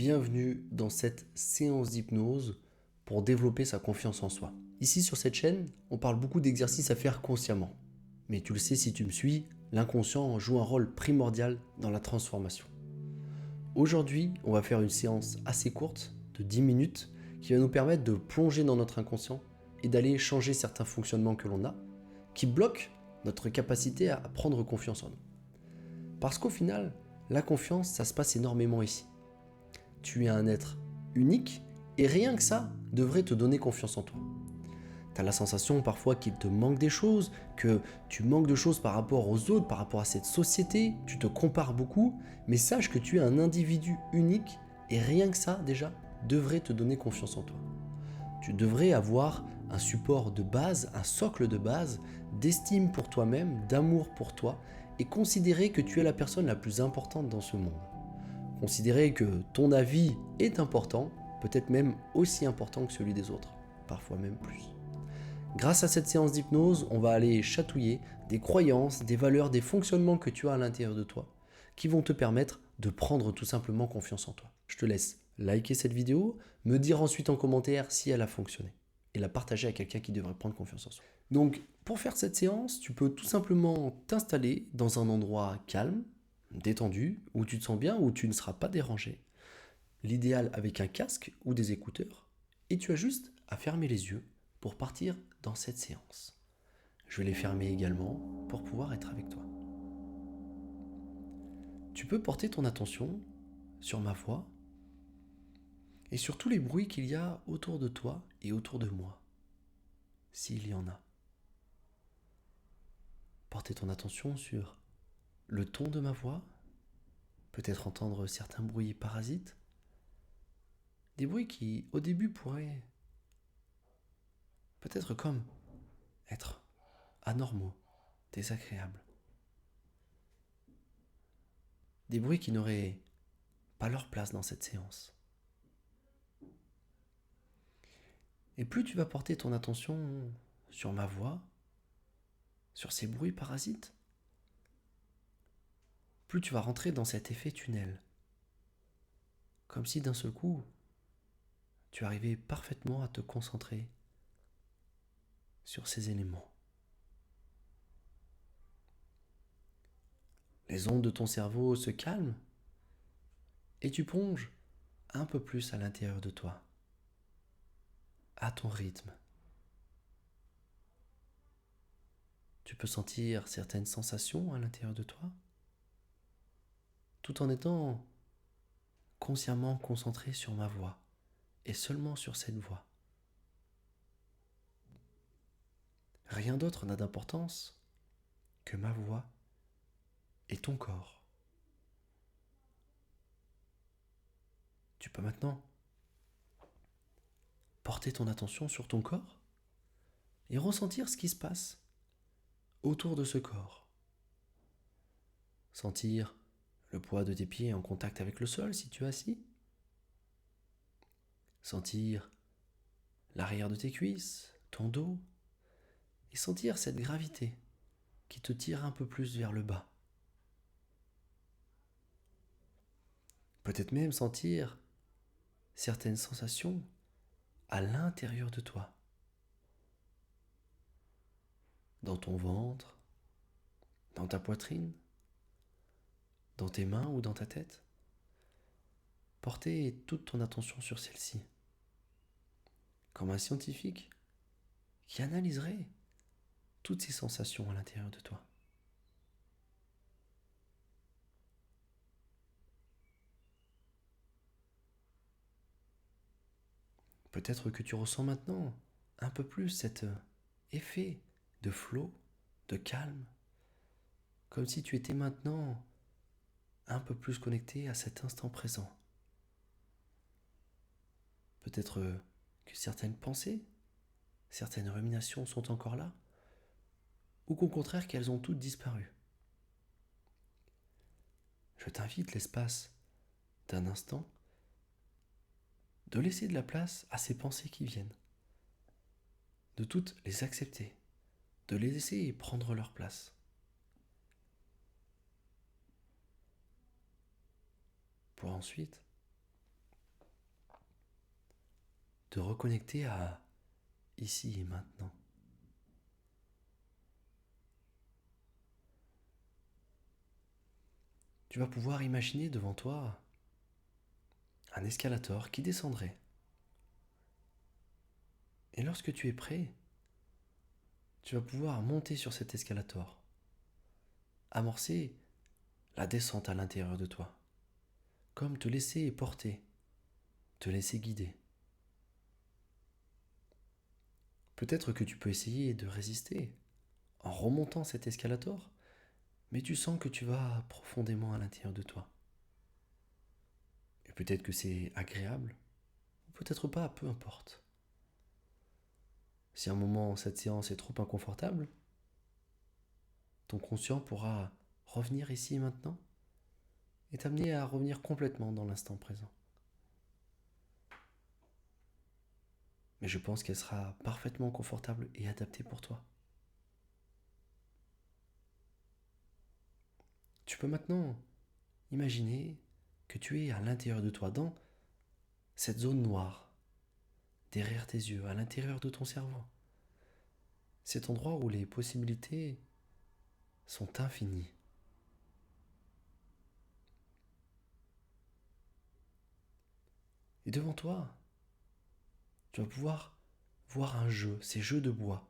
bienvenue dans cette séance d'hypnose pour développer sa confiance en soi. Ici sur cette chaîne, on parle beaucoup d'exercices à faire consciemment. Mais tu le sais si tu me suis, l'inconscient joue un rôle primordial dans la transformation. Aujourd'hui, on va faire une séance assez courte, de 10 minutes, qui va nous permettre de plonger dans notre inconscient et d'aller changer certains fonctionnements que l'on a, qui bloquent notre capacité à prendre confiance en nous. Parce qu'au final, la confiance, ça se passe énormément ici. Tu es un être unique et rien que ça devrait te donner confiance en toi. Tu as la sensation parfois qu'il te manque des choses, que tu manques de choses par rapport aux autres, par rapport à cette société, tu te compares beaucoup, mais sache que tu es un individu unique et rien que ça déjà devrait te donner confiance en toi. Tu devrais avoir un support de base, un socle de base, d'estime pour toi-même, d'amour pour toi et considérer que tu es la personne la plus importante dans ce monde. Considérer que ton avis est important, peut-être même aussi important que celui des autres, parfois même plus. Grâce à cette séance d'hypnose, on va aller chatouiller des croyances, des valeurs, des fonctionnements que tu as à l'intérieur de toi, qui vont te permettre de prendre tout simplement confiance en toi. Je te laisse liker cette vidéo, me dire ensuite en commentaire si elle a fonctionné, et la partager à quelqu'un qui devrait prendre confiance en soi. Donc, pour faire cette séance, tu peux tout simplement t'installer dans un endroit calme, détendu, où tu te sens bien, où tu ne seras pas dérangé. L'idéal avec un casque ou des écouteurs. Et tu as juste à fermer les yeux pour partir dans cette séance. Je vais les fermer également pour pouvoir être avec toi. Tu peux porter ton attention sur ma voix et sur tous les bruits qu'il y a autour de toi et autour de moi, s'il y en a. Porter ton attention sur le ton de ma voix, peut-être entendre certains bruits parasites, des bruits qui, au début, pourraient peut-être comme être anormaux, désagréables. Des bruits qui n'auraient pas leur place dans cette séance. Et plus tu vas porter ton attention sur ma voix, sur ces bruits parasites, plus tu vas rentrer dans cet effet tunnel. Comme si d'un seul coup, tu arrivais parfaitement à te concentrer sur ces éléments. Les ondes de ton cerveau se calment et tu plonges un peu plus à l'intérieur de toi, à ton rythme. Tu peux sentir certaines sensations à l'intérieur de toi, tout en étant consciemment concentré sur ma voix et seulement sur cette voix. Rien d'autre n'a d'importance que ma voix et ton corps. Tu peux maintenant porter ton attention sur ton corps et ressentir ce qui se passe autour de ce corps. Sentir le poids de tes pieds en contact avec le sol si tu es assis. Sentir l'arrière de tes cuisses, ton dos. Et sentir cette gravité qui te tire un peu plus vers le bas. Peut-être même sentir certaines sensations à l'intérieur de toi. Dans ton ventre, dans ta poitrine, dans tes mains ou dans ta tête. Porter toute ton attention sur celle-ci. Comme un scientifique qui analyserait toutes ces sensations à l'intérieur de toi. Peut-être que tu ressens maintenant un peu plus cet effet de flot, de calme, comme si tu étais maintenant un peu plus connecté à cet instant présent. Peut-être que certaines pensées, certaines ruminations sont encore là, ou qu'au contraire qu'elles ont toutes disparu. Je t'invite l'espace d'un instant de laisser de la place à ces pensées qui viennent, de toutes les accepter, de les laisser prendre leur place. Pour ensuite de reconnecter à ici et maintenant. Tu vas pouvoir imaginer devant toi un escalator qui descendrait. Et lorsque tu es prêt, tu vas pouvoir monter sur cet escalator, amorcer la descente à l'intérieur de toi, comme te laisser porter, te laisser guider. Peut-être que tu peux essayer de résister en remontant cet escalator, mais tu sens que tu vas profondément à l'intérieur de toi. Et peut-être que c'est agréable, ou peut-être pas, peu importe. Si à un moment cette séance est trop inconfortable, ton conscient pourra revenir ici et maintenant et t'amener à revenir complètement dans l'instant présent. Mais je pense qu'elle sera parfaitement confortable et adaptée pour toi. Tu peux maintenant imaginer que tu es à l'intérieur de toi, dans cette zone noire, derrière tes yeux, à l'intérieur de ton cerveau. Cet endroit où les possibilités sont infinies. Et devant toi, tu vas pouvoir voir un jeu, ces jeux de bois.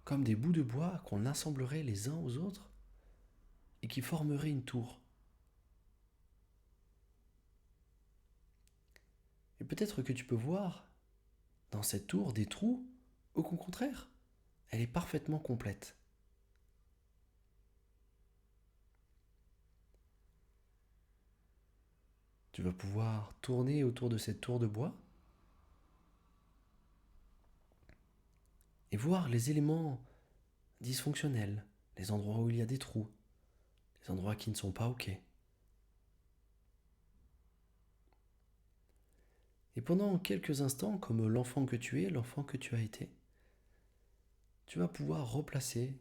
Comme des bouts de bois qu'on assemblerait les uns aux autres et qui formeraient une tour. Et peut-être que tu peux voir dans cette tour des trous, au contraire, elle est parfaitement complète. Tu vas pouvoir tourner autour de cette tour de bois et voir les éléments dysfonctionnels, les endroits où il y a des trous, les endroits qui ne sont pas OK. Et pendant quelques instants, comme l'enfant que tu es, l'enfant que tu as été, tu vas pouvoir replacer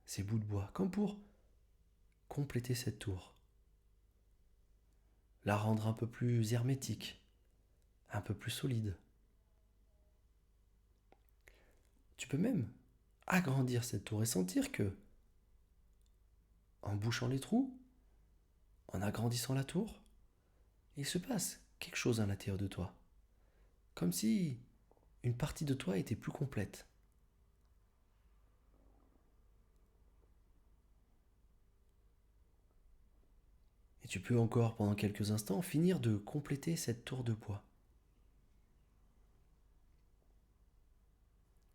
ces bouts de bois, comme pour compléter cette tour, la rendre un peu plus hermétique, un peu plus solide. Tu peux même agrandir cette tour et sentir que, en bouchant les trous, en agrandissant la tour, il se passe quelque chose à l'intérieur de toi, comme si une partie de toi était plus complète. Et tu peux encore, pendant quelques instants, finir de compléter cette tour de bois.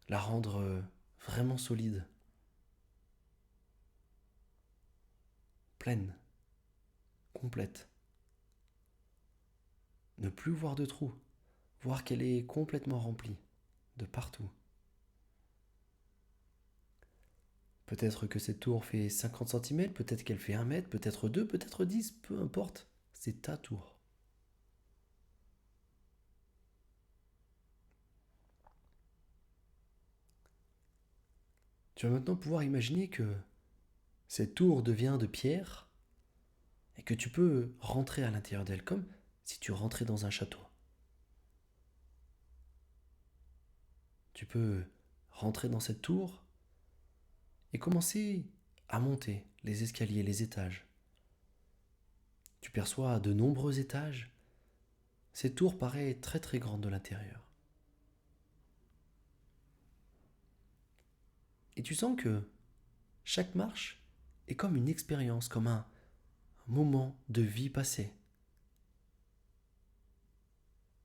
La rendre vraiment solide, pleine, complète. Ne plus voir de trous, voir qu'elle est complètement remplie, de partout. Peut-être que cette tour fait 50 centimètres, peut-être qu'elle fait 1 mètre, peut-être 2, peut-être 10, peu importe. C'est ta tour. Tu vas maintenant pouvoir imaginer que cette tour devient de pierre et que tu peux rentrer à l'intérieur d'elle comme si tu rentrais dans un château. Tu peux rentrer dans cette tour et commencer à monter les escaliers, les étages. Tu perçois de nombreux étages. Cette tour paraît très très grande de l'intérieur. Et tu sens que chaque marche est comme une expérience, comme un moment de vie passée.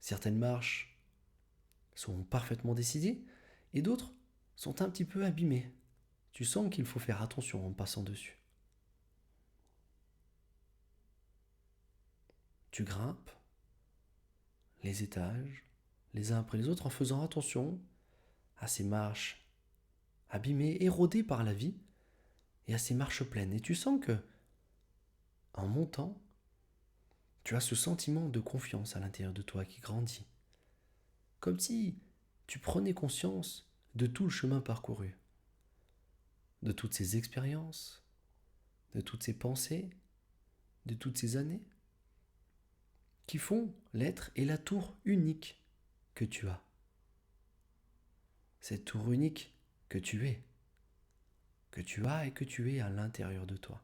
Certaines marches sont parfaitement décidées et d'autres sont un petit peu abîmées. Tu sens qu'il faut faire attention en passant dessus. Tu grimpes les étages, les uns après les autres, en faisant attention à ces marches abîmées, érodées par la vie, et à ces marches pleines. Et tu sens que, en montant, tu as ce sentiment de confiance à l'intérieur de toi qui grandit. Comme si tu prenais conscience de tout le chemin parcouru, de toutes ces expériences, de toutes ces pensées, de toutes ces années. qui font l'être et la tour unique que tu as. Cette tour unique que tu es, que tu as et que tu es à l'intérieur de toi.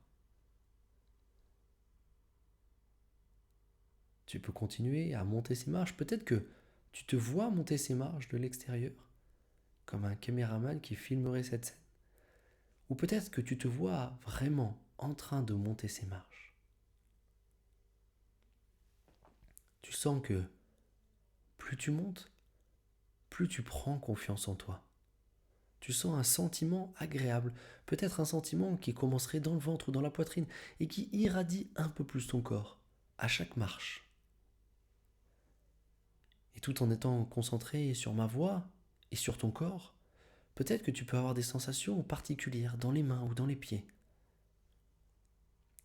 Tu peux continuer à monter ces marches. Peut-être que tu te vois monter ces marches de l'extérieur, comme un caméraman qui filmerait cette scène. Ou peut-être que tu te vois vraiment en train de monter ces marches. Tu sens que plus tu montes, plus tu prends confiance en toi. Tu sens un sentiment agréable, peut-être un sentiment qui commencerait dans le ventre ou dans la poitrine et qui irradie un peu plus ton corps à chaque marche. Et tout en étant concentré sur ma voix et sur ton corps, peut-être que tu peux avoir des sensations particulières dans les mains ou dans les pieds.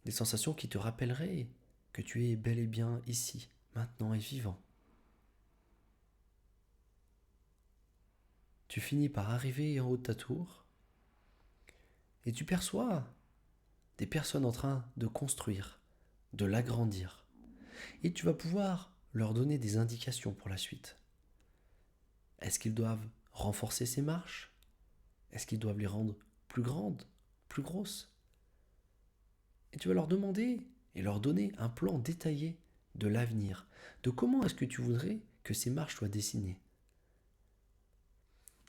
Des sensations qui te rappelleraient que tu es bel et bien ici, maintenant et vivant. Tu finis par arriver en haut de ta tour et tu perçois des personnes en train de construire, de l'agrandir. Et tu vas pouvoir leur donner des indications pour la suite. Est-ce qu'ils doivent renforcer ces marches? Est-ce qu'ils doivent les rendre plus grandes, plus grosses? Et tu vas leur demander et leur donner un plan détaillé de l'avenir, de comment est-ce que tu voudrais que ces marches soient dessinées.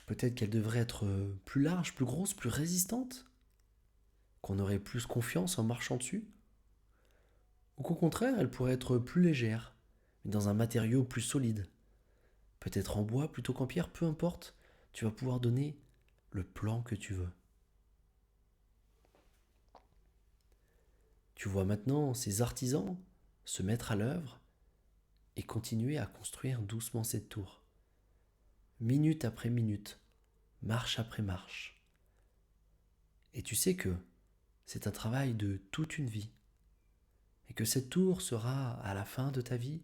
Peut-être qu'elles devraient être plus larges, plus grosses, plus résistantes, qu'on aurait plus confiance en marchant dessus, ou qu'au contraire, elles pourraient être plus légères, mais dans un matériau plus solide. Peut-être en bois plutôt qu'en pierre, peu importe, tu vas pouvoir donner le plan que tu veux. Tu vois maintenant ces artisans se mettre à l'œuvre et continuer à construire doucement cette tour. Minute après minute, marche après marche. Et tu sais que c'est un travail de toute une vie. Et que cette tour sera, à la fin de ta vie,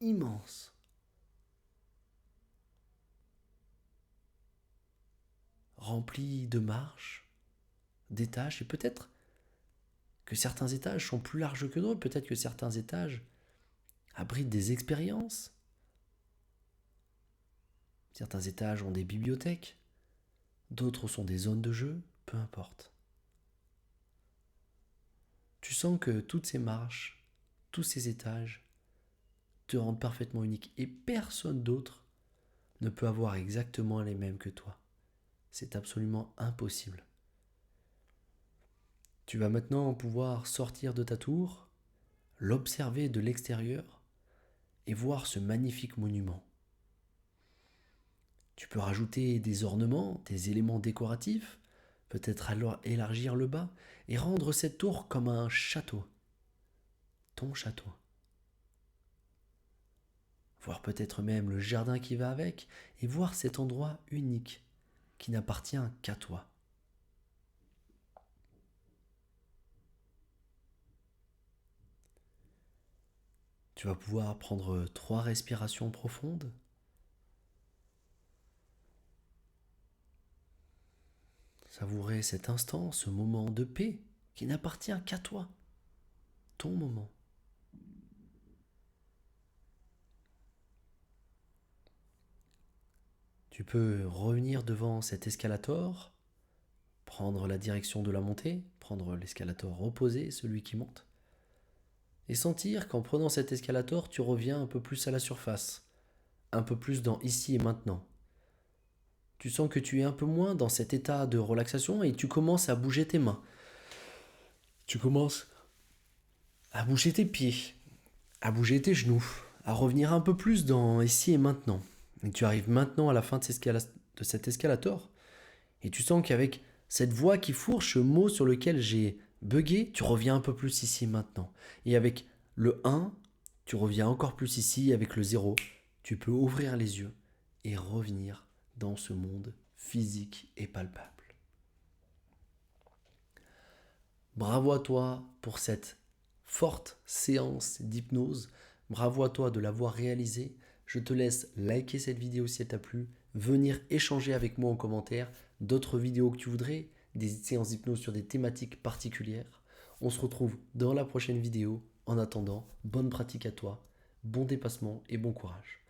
immense. Remplie de marches, d'étages, et peut-être que certains étages sont plus larges que d'autres, peut-être que certains étages abritent des expériences. Certains étages ont des bibliothèques, d'autres sont des zones de jeu, peu importe. Tu sens que toutes ces marches, tous ces étages te rendent parfaitement unique et personne d'autre ne peut avoir exactement les mêmes que toi. C'est absolument impossible. Tu vas maintenant pouvoir sortir de ta tour, l'observer de l'extérieur et voir ce magnifique monument. Tu peux rajouter des ornements, des éléments décoratifs, peut-être alors élargir le bas et rendre cette tour comme un château. Ton château. Voir peut-être même le jardin qui va avec et voir cet endroit unique qui n'appartient qu'à toi. Tu vas pouvoir prendre 3 respirations profondes. Savourer cet instant, ce moment de paix qui n'appartient qu'à toi, ton moment. Tu peux revenir devant cet escalator, prendre la direction de la montée, prendre l'escalator opposé, celui qui monte, et sentir qu'en prenant cet escalator, tu reviens un peu plus à la surface, un peu plus dans ici et maintenant. Tu sens que tu es un peu moins dans cet état de relaxation et tu commences à bouger tes mains. Tu commences à bouger tes pieds, à bouger tes genoux, à revenir un peu plus dans ici et maintenant. Et tu arrives maintenant à la fin de cet escalator et tu sens qu'avec cette voix qui fourche, ce mot sur lequel j'ai bugué, tu reviens un peu plus ici et maintenant. Et avec le 1, tu reviens encore plus ici. Avec le 0, tu peux ouvrir les yeux et revenir dans ce monde physique et palpable. Bravo à toi pour cette forte séance d'hypnose. Bravo à toi de l'avoir réalisée. Je te laisse liker cette vidéo si elle t'a plu, venir échanger avec moi en commentaire d'autres vidéos que tu voudrais, des séances d'hypnose sur des thématiques particulières. On se retrouve dans la prochaine vidéo. En attendant, bonne pratique à toi. Bon dépassement et bon courage.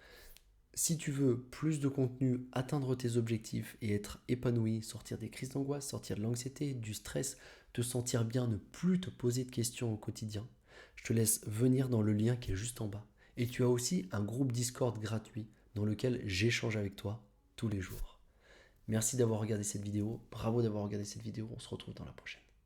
Si tu veux plus de contenu, atteindre tes objectifs et être épanoui, sortir des crises d'angoisse, sortir de l'anxiété, du stress, te sentir bien, ne plus te poser de questions au quotidien, je te laisse venir dans le lien qui est juste en bas. Et tu as aussi un groupe Discord gratuit dans lequel j'échange avec toi tous les jours. Merci d'avoir regardé cette vidéo, bravo d'avoir regardé cette vidéo, on se retrouve dans la prochaine.